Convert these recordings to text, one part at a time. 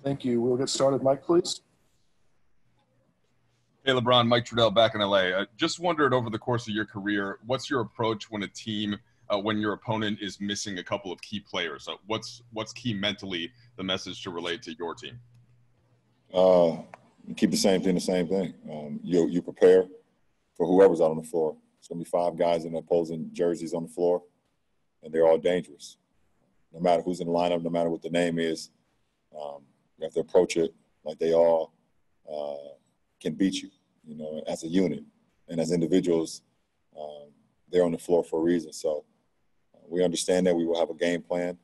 Thank you. We'll get started. Mike, please. Hey, LeBron, Mike Trudell back in LA. Just wondered over the course of your career, what's your approach when a team, when your opponent is missing a couple of key players? What's key mentally, the message to relate to your team? Keep the same thing. You prepare for whoever's out on the floor. It's going to be five guys in opposing jerseys on the floor, and they're all dangerous. No matter who's in the lineup, no matter what the name is, you have to approach it like they all can beat you, as a unit. And as individuals, they're on the floor for a reason. So we understand that we will have a game plan,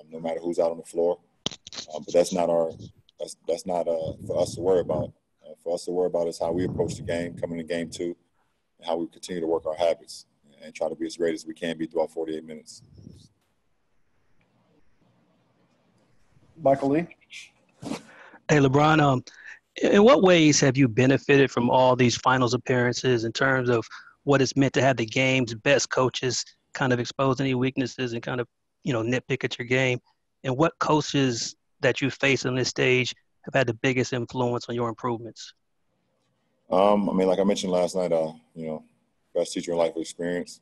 no matter who's out on the floor. But that's not for us to worry about. For us to worry about is how we approach the game, coming to game two, and how we continue to work our habits and try to be as great as we can be throughout 48 minutes. Michael Lee. Hey, LeBron, in what ways have you benefited from all these finals appearances in terms of what it's meant to have the game's best coaches kind of expose any weaknesses and kind of, nitpick at your game? And what coaches that you face on this stage have had the biggest influence on your improvements? Like I mentioned last night, best teacher in life experience.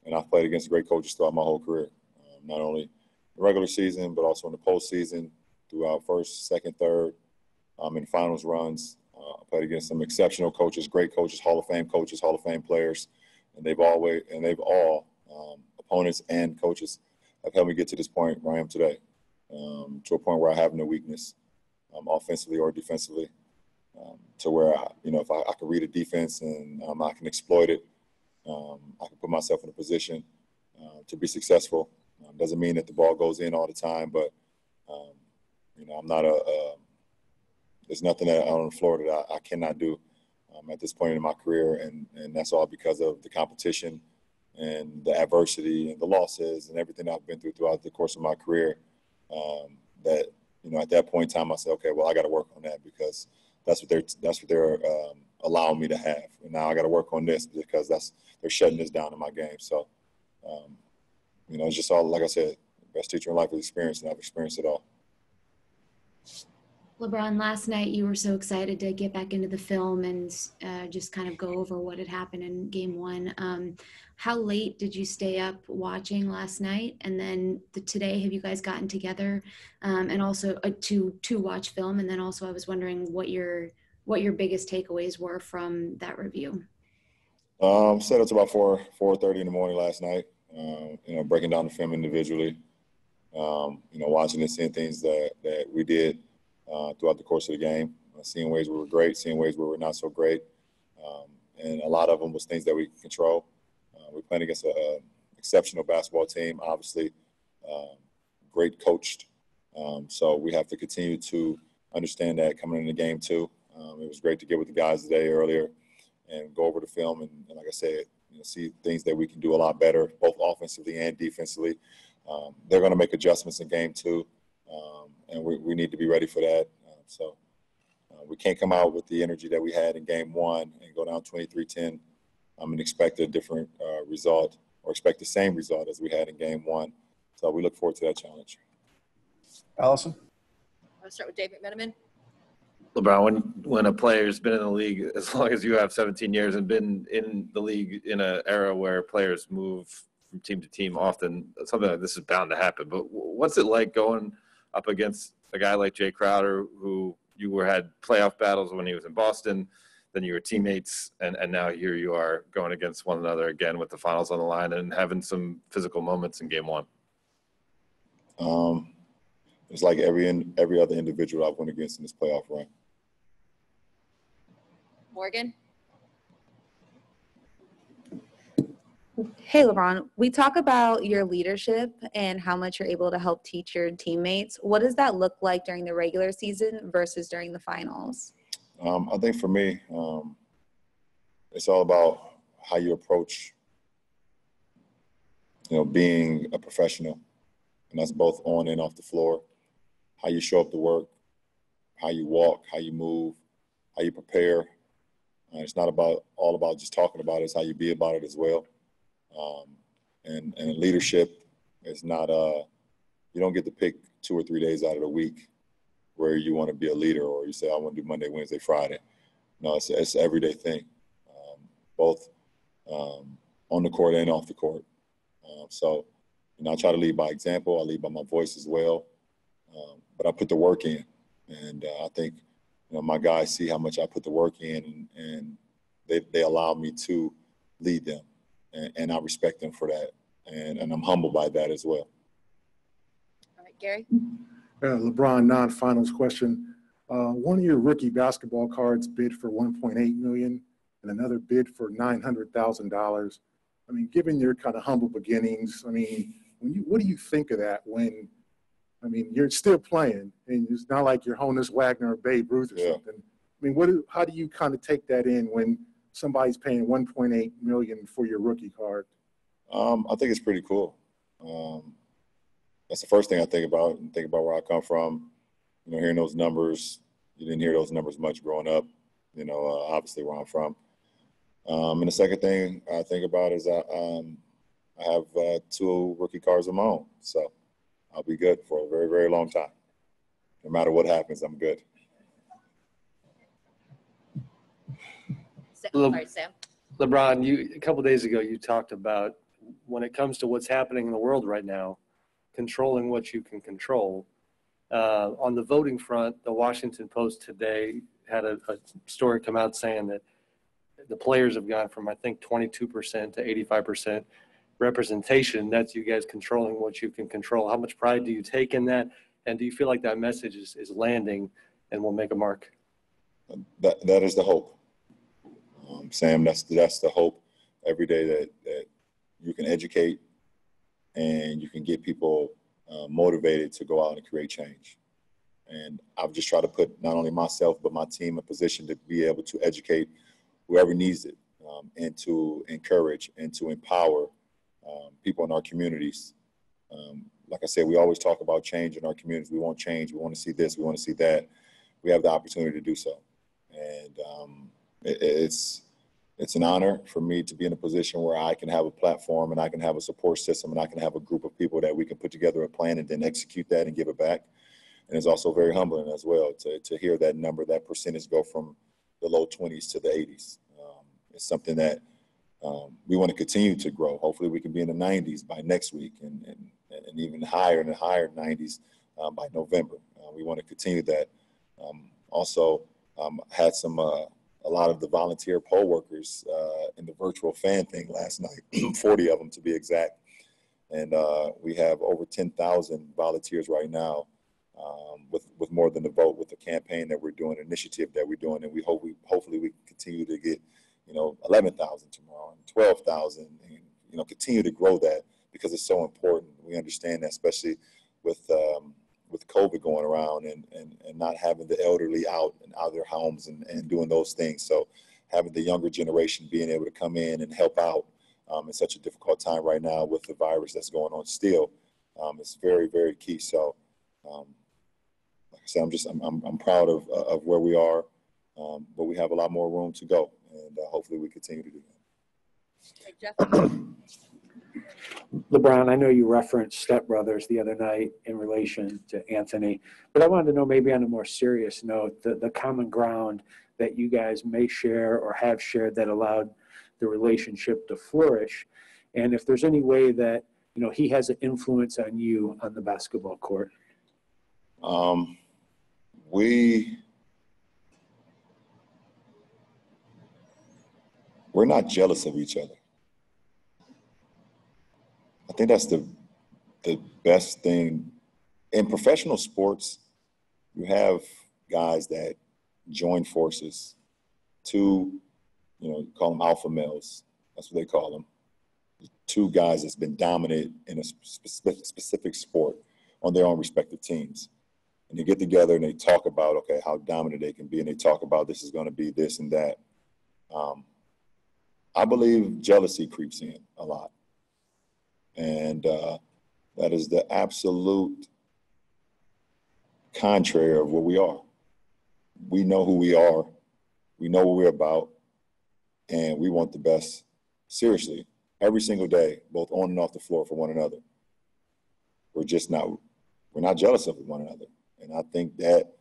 And I've played against great coaches throughout my whole career, not only the regular season, but also in the postseason, throughout first, second, third, in finals runs. I played against some exceptional coaches, great coaches, Hall of Fame coaches, Hall of Fame players, and they've all opponents and coaches have helped me get to this point where I am today, to a point where I have no weakness, offensively or defensively, to where if I can read a defense and I can exploit it, I can put myself in a position to be successful. Doesn't mean that the ball goes in all the time, but I'm not there's nothing that out on the floor that I cannot do at this point in my career, and that's all because of the competition and the adversity and the losses and everything I've been throughout the course of my career. That at that point in time, I said, okay, well, I got to work on that because that's what they're allowing me to have, and now I got to work on this because they're shutting this down in my game. So, it's just all, like I said, best teacher in life is experience, and I've experienced it all. LeBron, last night you were so excited to get back into the film and just kind of go over what had happened in game one. How late did you stay up watching last night? And then today, have you guys gotten together and also to watch film? And then also I was wondering what your biggest takeaways were from that review. Set up to about 4:30 in the morning last night, breaking down the film individually, watching and seeing things that we did throughout the course of the game, seeing ways we were great, seeing ways we were not so great. And a lot of them was things that we can control. We're playing against an exceptional basketball team, obviously great coached. So we have to continue to understand that coming into game two. It was great to get with the guys today earlier and go over the film and like I said, see things that we can do a lot better, both offensively and defensively. They're going to make adjustments in game two. And we need to be ready for that. So we can't come out with the energy that we had in game one and go down 23-10 and expect a different result or expect the same result as we had in game one. So we look forward to that challenge. Allison? I'll start with Dave McMenamin. LeBron, when a player's been in the league as long as you have, 17 years, and been in the league in an era where players move from team to team often, something like this is bound to happen. But what's it like going up against a guy like Jay Crowder, who you had playoff battles when he was in Boston, then you were teammates, and now here you are going against one another again with the finals on the line and having some physical moments in game one? It's like every other individual I've went against in this playoff run. Morgan? Hey, LeBron, we talk about your leadership and how much you're able to help teach your teammates. What does that look like during the regular season versus during the finals? I think for me, it's all about how you approach, being a professional, and that's both on and off the floor, how you show up to work, how you walk, how you move, how you prepare. It's not all about just talking about it, it's how you be about it as well. And leadership is not you don't get to pick 2 or 3 days out of the week where you want to be a leader or you say, I want to do Monday, Wednesday, Friday. No, it's an everyday thing, both on the court and off the court. So, I try to lead by example. I lead by my voice as well. But I put the work in. And I think, my guys see how much I put the work in, and they allow me to lead them. And I respect them for that. And I'm humbled by that as well. All right, Gary. LeBron, non-finals question. One of your rookie basketball cards bid for $1.8 million and another bid for $900,000. I mean, given your kind of humble beginnings, I mean, what do you think of that when, I mean, you're still playing and it's not like you're Honus Wagner or Babe Ruth or something. I mean, how do you kind of take that in when somebody's paying $1.8 million for your rookie card? I think it's pretty cool. That's the first thing I think about, and think about where I come from. Hearing those numbers, you didn't hear those numbers much growing up, obviously where I'm from. And the second thing I think about is I have 2 rookie cards of my own. So I'll be good for a very, very long time. No matter what happens, I'm good. Sorry, Sam. LeBron, a couple of days ago, you talked about when it comes to what's happening in the world right now, controlling what you can control. On the voting front, the Washington Post today had a story come out saying that the players have gone from, I think, 22% to 85% representation. That's you guys controlling what you can control. How much pride do you take in that? And do you feel like that message is landing and will make a mark? That is the hope. Sam, that's the hope every day that you can educate and you can get people motivated to go out and create change. And I've just tried to put not only myself but my team in a position to be able to educate whoever needs it, and to encourage and to empower people in our communities. Like I said, we always talk about change in our communities. We want change. We want to see this. We want to see that. We have the opportunity to do so. And it's an honor for me to be in a position where I can have a platform and I can have a support system and I can have a group of people that we can put together a plan and then execute that and give it back. And it's also very humbling as well to hear that number, that percentage go from the low 20s to the 80s. It's something that we want to continue to grow. Hopefully we can be in the 90s by next week and even higher in the higher 90s by November. We want to continue that. Also had a lot of the volunteer poll workers in the virtual fan thing last night, 40 of them to be exact. And we have over 10,000 volunteers right now with more than the vote, with the campaign that we're doing, initiative that we're doing. And hopefully we continue to get 11,000 tomorrow and 12,000 and continue to grow that because it's so important. We understand that, especially with COVID going around and not having the elderly out of their homes and doing those things. So having the younger generation being able to come in and help out in such a difficult time right now with the virus that's going on still, it's very, very key. So like I said, I'm proud of where we are, but we have a lot more room to go, and hopefully we continue to do that. Hey, Jeff. LeBron, I know you referenced Step Brothers the other night in relation to Anthony, but I wanted to know, maybe on a more serious note, the common ground that you guys may share or have shared that allowed the relationship to flourish, and if there's any way that he has an influence on you on the basketball court. We're not jealous of each other. I think that's the best thing. In professional sports, you have guys that join forces, you call them alpha males. That's what they call them. 2 guys that's been dominant in a specific sport on their own respective teams. And they get together and they talk about, okay, how dominant they can be. And they talk about this is going to be this and that. I believe jealousy creeps in a lot. And that is the absolute contrary of what we are. We know who we are. We know what we're about. And we want the best, seriously, every single day, both on and off the floor for one another. We're not jealous of one another. And I think that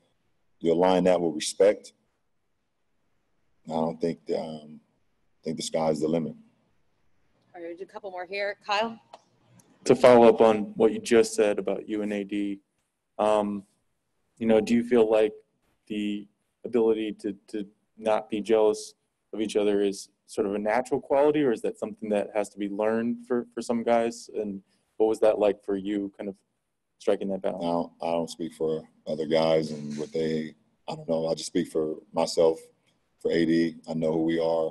you align that with respect, I don't think think the sky's the limit. All right, we'll do a couple more here. Kyle? To follow up on what you just said about you and AD, do you feel like the ability to not be jealous of each other is sort of a natural quality, or is that something that has to be learned for some guys? And what was that like for you, kind of striking that balance? Now, I don't speak for other guys and I don't know. I just speak for myself, for AD. I know who we are.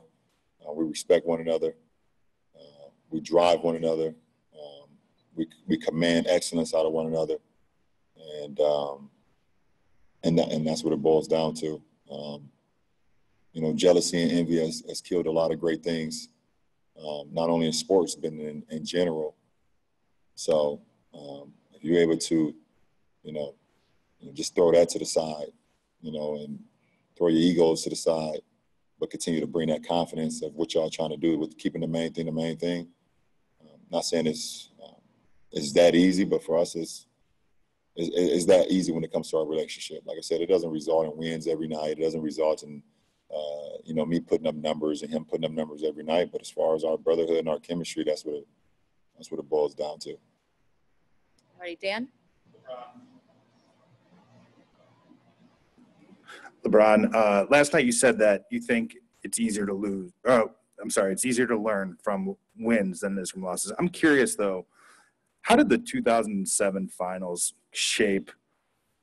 We respect one another. We drive one another. We command excellence out of one another. And that's what it boils down to. Jealousy and envy has killed a lot of great things, not only in sports, but in general. So if you're able to, just throw that to the side, and throw your egos to the side, but continue to bring that confidence of what y'all trying to do with keeping the main thing. Not saying it's that easy, but for us, it's that easy when it comes to our relationship. Like I said, it doesn't result in wins every night. It doesn't result in, me putting up numbers and him putting up numbers every night. But as far as our brotherhood and our chemistry, that's what it boils down to. All right, Dan? LeBron, last night you said that you think it's easier to lose. Oh, I'm sorry. It's easier to learn from wins than it is from losses. I'm curious, though, how did the 2007 finals shape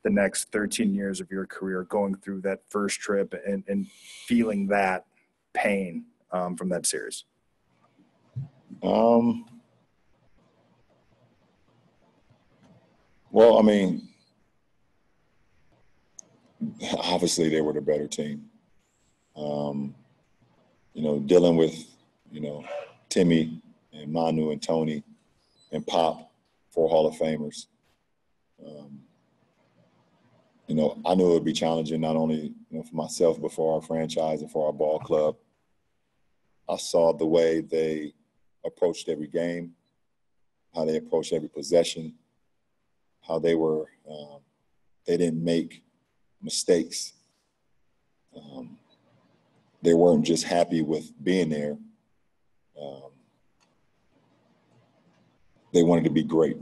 the next 13 years of your career, going through that first trip and feeling that pain from that series? Well, I mean, obviously they were the better team. Dealing with, Timmy and Manu and Tony and Pop, 4 Hall of Famers. I knew it would be challenging, not only, for myself, but for our franchise and for our ball club. I saw the way they approached every game, how they approached every possession, how they were, they didn't make mistakes. They weren't just happy with being there. They wanted to be great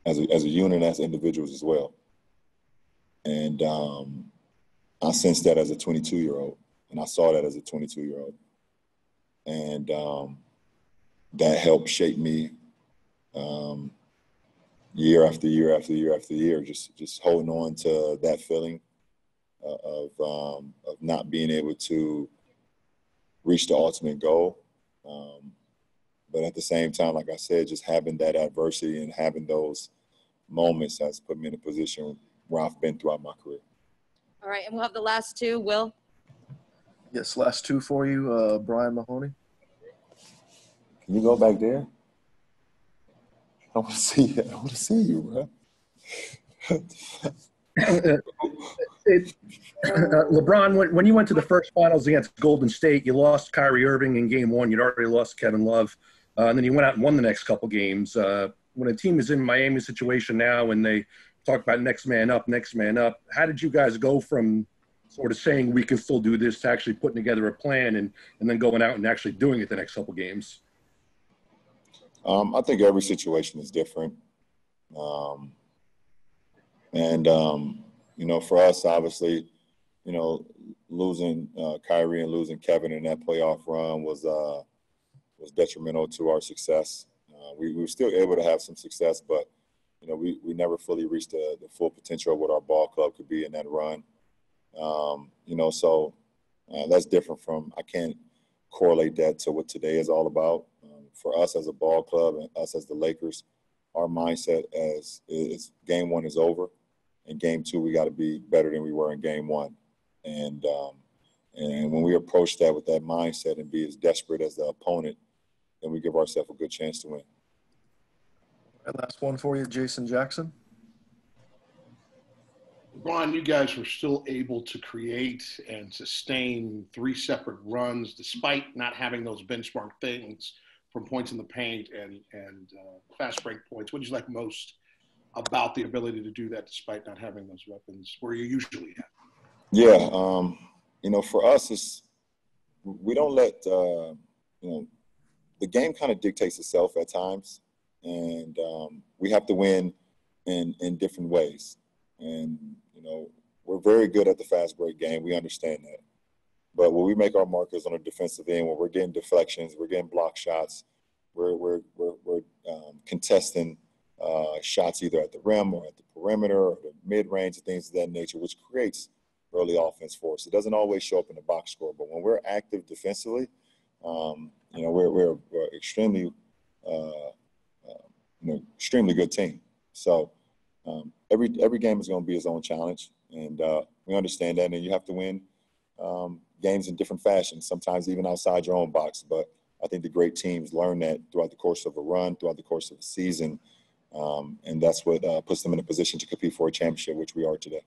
as a unit, as individuals as well. And I sensed that as a 22-year-old, and I saw that as a 22-year-old. And that helped shape me year after year after year after year, just holding on to that feeling of not being able to reach the ultimate goal. But at the same time, like I said, just having that adversity and having those moments has put me in a position where I've been throughout my career. All right, and we'll have the last two. Will? Yes, last two for you, Brian Mahoney. Can you go back there? I want to see you. I want to see you, bro. LeBron, when you went to the first finals against Golden State, you lost Kyrie Irving in game 1. You'd already lost Kevin Love. And then you went out and won the next couple games. When a team is in Miami's situation now and they talk about next man up, how did you guys go from sort of saying we can still do this to actually putting together a plan and then going out and actually doing it the next couple games? I think every situation is different. For us, obviously, losing Kyrie and losing Kevin in that playoff run was detrimental to our success. We were still able to have some success, but, we never fully reached the full potential of what our ball club could be in that run. So that's different from, I can't correlate that to what today is all about. For us as a ball club and us as the Lakers, our mindset is game 1 is over. In game 2, we got to be better than we were in game 1. And when we approach that with that mindset and be as desperate as the opponent, then we give ourselves a good chance to win. And last one for you, Jason Jackson. Ron, you guys were still able to create and sustain 3 separate runs despite not having those benchmark things from points in the paint and fast break points. What did you like most about the ability to do that despite not having those weapons where you usually have? Yeah, for us, we don't let the game kind of dictates itself at times, and we have to win in different ways. And we're very good at the fast break game. We understand that. But when we make our markers on the defensive end, when we're getting deflections, we're getting block shots, we're contesting shots either at the rim or at the perimeter or the mid-range and things of that nature, which creates early offense for us. It doesn't always show up in the box score, but when we're active defensively, we're extremely, extremely good team. So every game is going to be its own challenge, and we understand that. And you have to win games in different fashions, sometimes even outside your own box. But I think the great teams learn that throughout the course of a run, throughout the course of a season, and that's what puts them in a position to compete for a championship, which we are today.